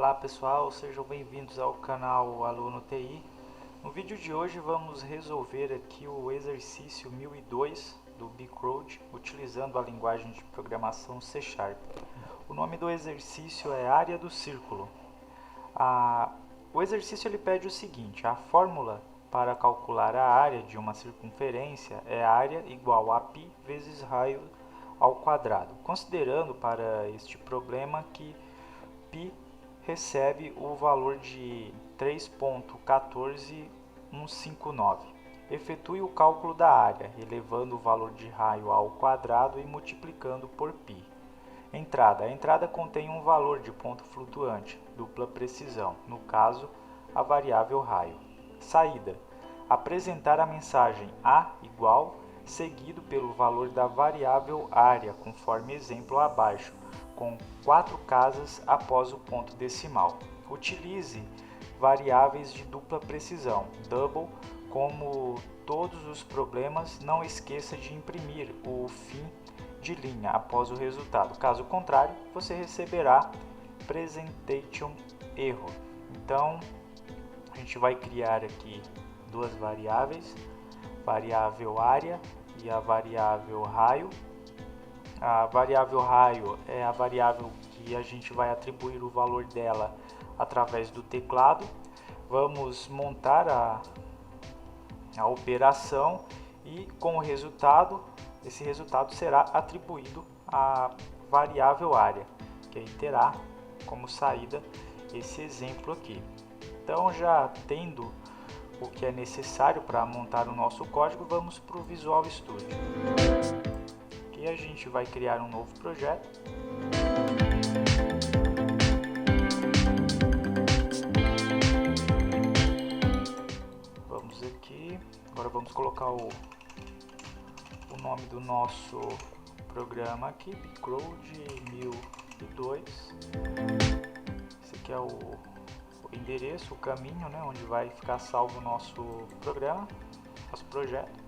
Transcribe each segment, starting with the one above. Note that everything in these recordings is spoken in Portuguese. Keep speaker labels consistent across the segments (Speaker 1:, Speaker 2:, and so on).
Speaker 1: Olá pessoal, sejam bem-vindos ao canal Aluno TI. No vídeo de hoje vamos resolver aqui o exercício 1002 do bcrowd utilizando a linguagem de programação C#. O nome do exercício é área do círculo. O exercício ele pede o seguinte: a fórmula para calcular a área de uma circunferência é área igual a π vezes raio ao quadrado, considerando para este problema que π recebe o valor de 3.14159. Efetue o cálculo da área, elevando o valor de raio ao quadrado e multiplicando por π. Entrada. A entrada contém um valor de ponto flutuante, dupla precisão, no caso, a variável raio. Saída. Apresentar a mensagem A igual, seguido pelo valor da variável área, conforme exemplo abaixo, com 4 casas após o ponto decimal. Utilize variáveis de dupla precisão, double, como todos os problemas. Não esqueça de imprimir o fim de linha após o resultado. Caso contrário, você receberá presentation erro. Então, a gente vai criar aqui duas variáveis, variável área e a variável raio. A variável raio é a variável que a gente vai atribuir o valor dela através do teclado. Vamos montar a operação e com o resultado, esse resultado será atribuído à variável área, que aí terá como saída esse exemplo aqui. Então, já tendo o que é necessário para montar o nosso código, vamos para o Visual Studio. Aqui a gente vai criar um novo projeto. Vamos aqui, agora vamos colocar o nome do nosso programa aqui, bcrowd 1002. Esse aqui é o endereço, o caminho, né, onde vai ficar salvo o nosso programa, nosso projeto.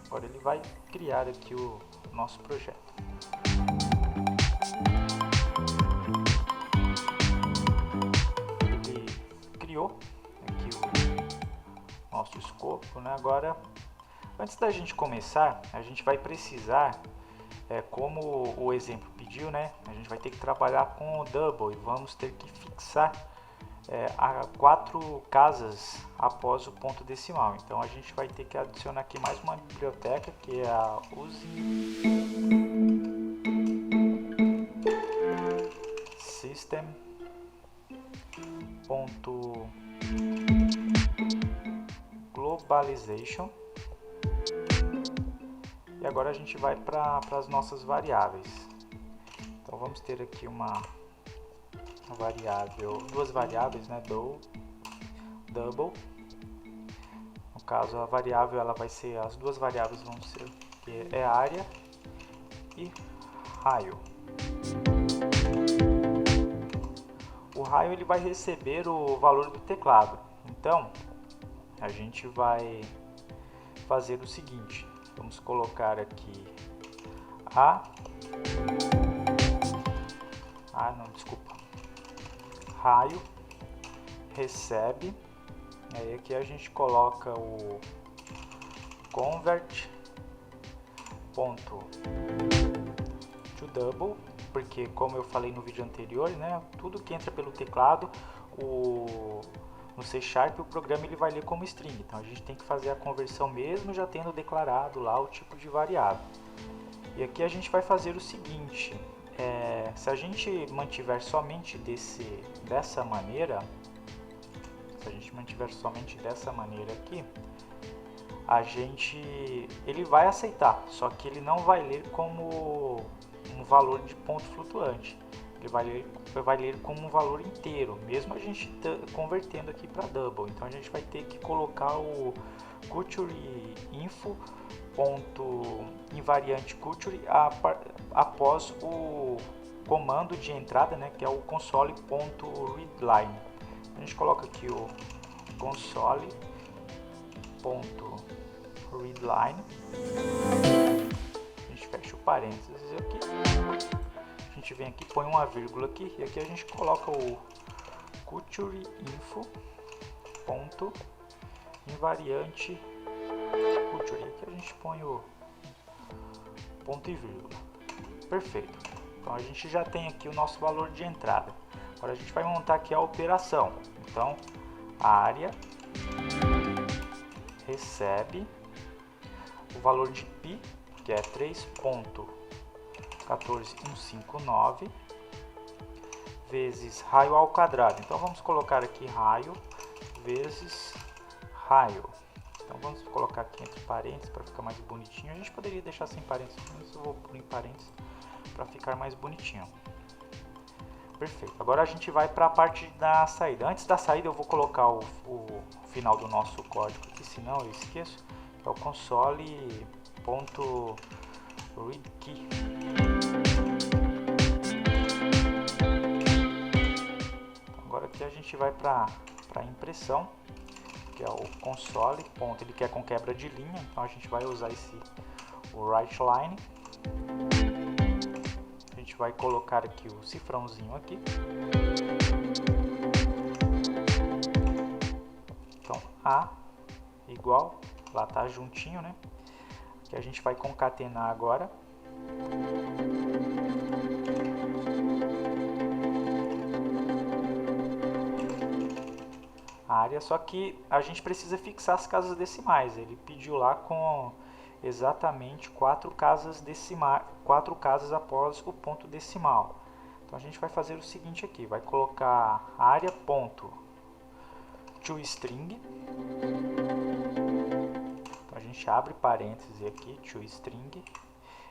Speaker 1: Agora ele vai criar aqui o nosso projeto. Ele criou aqui o nosso escopo, né? Agora, antes da gente começar, a gente vai precisar, como o exemplo pediu, né? A gente vai ter que trabalhar com o double e vamos ter que fixar a 4 casas após o ponto decimal. Então a gente vai ter que adicionar aqui mais uma biblioteca, que é a use system.globalization. E agora a gente vai para as nossas variáveis. Então vamos ter aqui uma variável, duas variáveis, né, double. No caso, a variável ela vai ser, as duas variáveis vão ser que é área e raio. O raio ele vai receber o valor do teclado. Então, a gente vai fazer o seguinte: vamos colocar aqui raio recebe, aí aqui a gente coloca o convert ponto to double, porque como eu falei no vídeo anterior, né, tudo que entra pelo teclado no C# o programa ele vai ler como string, então a gente tem que fazer a conversão mesmo já tendo declarado lá o tipo de variável. E aqui a gente vai fazer o seguinte: se a gente mantiver somente dessa maneira, aqui, ele vai aceitar, só que ele não vai ler como um valor de ponto flutuante, ele vai ler como um valor inteiro, mesmo a gente convertendo aqui para double. Então a gente vai ter que colocar o culture info ponto invariante culture após o comando de entrada, né, que é o console.readline. A gente coloca aqui o console.readline, a gente fecha o parênteses aqui. gente vem aqui, põe uma vírgula aqui, e aqui a gente coloca o cultureinfo.invariante culture. Aqui a gente põe o ponto e vírgula. Perfeito. Então a gente já tem aqui o nosso valor de entrada. Agora a gente vai montar aqui a operação. Então a área recebe o valor de π, que é 3.14159 vezes raio ao quadrado. Então vamos colocar aqui raio vezes raio. Então vamos colocar aqui entre parênteses para ficar mais bonitinho. A gente poderia deixar sem parênteses, mas eu vou pôr em parênteses para ficar mais bonitinho. Perfeito. Agora a gente vai para a parte da saída. Antes da saída eu vou colocar o final do nosso código aqui, senão eu esqueço, que é o console.readKey. Agora aqui a gente vai para a impressão, que é o console. Ele quer com quebra de linha, então a gente vai usar o WriteLine. A gente vai colocar aqui o cifrãozinho aqui. Então A igual, lá tá juntinho, né? Aqui a gente vai concatenar agora. A área, só que a gente precisa fixar as casas decimais. Ele pediu lá com exatamente 4 casas decimais, 4 casas após o ponto decimal. Então a gente vai fazer o seguinte aqui, vai colocar área ponto toString. Então a gente abre parênteses aqui, toString,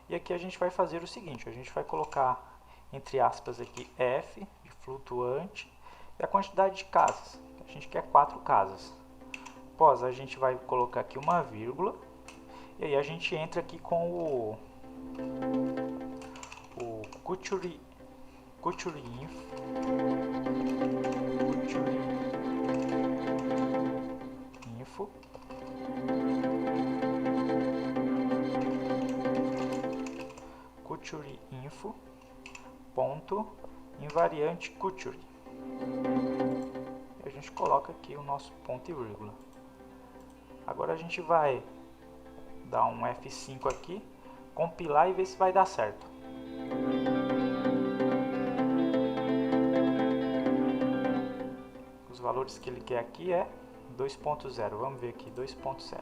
Speaker 1: e aqui a gente vai fazer o seguinte, a gente vai colocar entre aspas aqui f de flutuante e a quantidade de casas. A gente quer 4 casas. Após, a gente vai colocar aqui uma vírgula. E aí a gente entra aqui com o cultureinfo ponto invariante culture. E a gente coloca aqui o nosso ponto e vírgula. Agora a gente vai dar um F5 aqui, compilar e ver se vai dar certo. Os valores que ele quer aqui é 2.0. Vamos ver aqui, 2.0.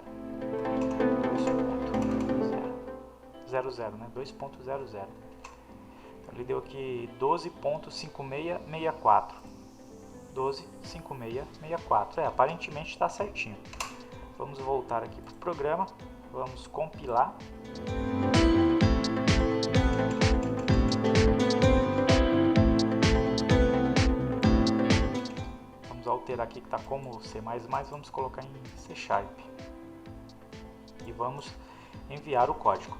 Speaker 1: 2.00, né? 2.00. Ele deu aqui 12.5664. 12.5664. Aparentemente está certinho. Vamos voltar aqui para o programa. Vamos compilar. Vamos alterar aqui que está como C++, vamos colocar em C#. E vamos enviar o código.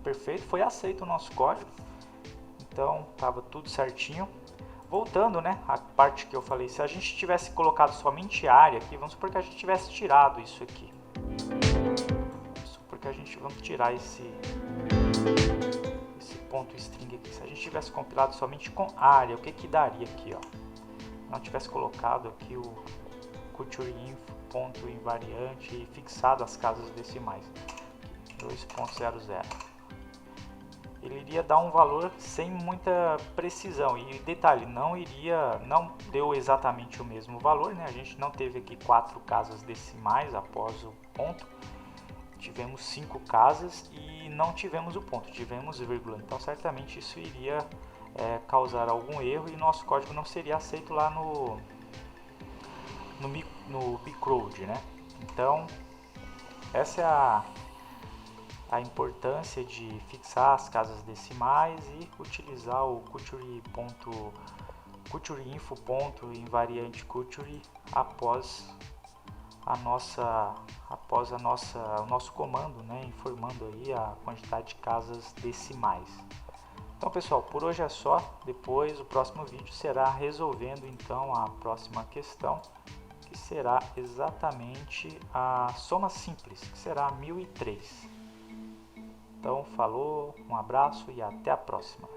Speaker 1: Perfeito, foi aceito o nosso código. Então estava tudo certinho. Voltando, né, a parte que eu falei, se a gente tivesse colocado somente área aqui, vamos supor que a gente tivesse tirado isso aqui. Vamos supor que a gente vamos tirar esse ponto string aqui. Se a gente tivesse compilado somente com área, o que que daria aqui, ó? Não tivesse colocado aqui o cultureinfo.invariante e fixado as casas decimais. 2.00. Ele iria dar um valor sem muita precisão, e detalhe, não deu exatamente o mesmo valor, né? A gente não teve aqui 4 casas decimais após o ponto, tivemos 5 casas e não tivemos o ponto, tivemos vírgula, então certamente isso iria causar algum erro e nosso código não seria aceito lá no Bcode, né? Então essa é a importância de fixar as casas decimais e utilizar o cultureinfo.invariante culture após o nosso comando, né, informando aí a quantidade de casas decimais. Então pessoal, por hoje é só. Depois o próximo vídeo será resolvendo então a próxima questão, que será exatamente a soma simples, que será 1003. Então, falou, um abraço e até a próxima.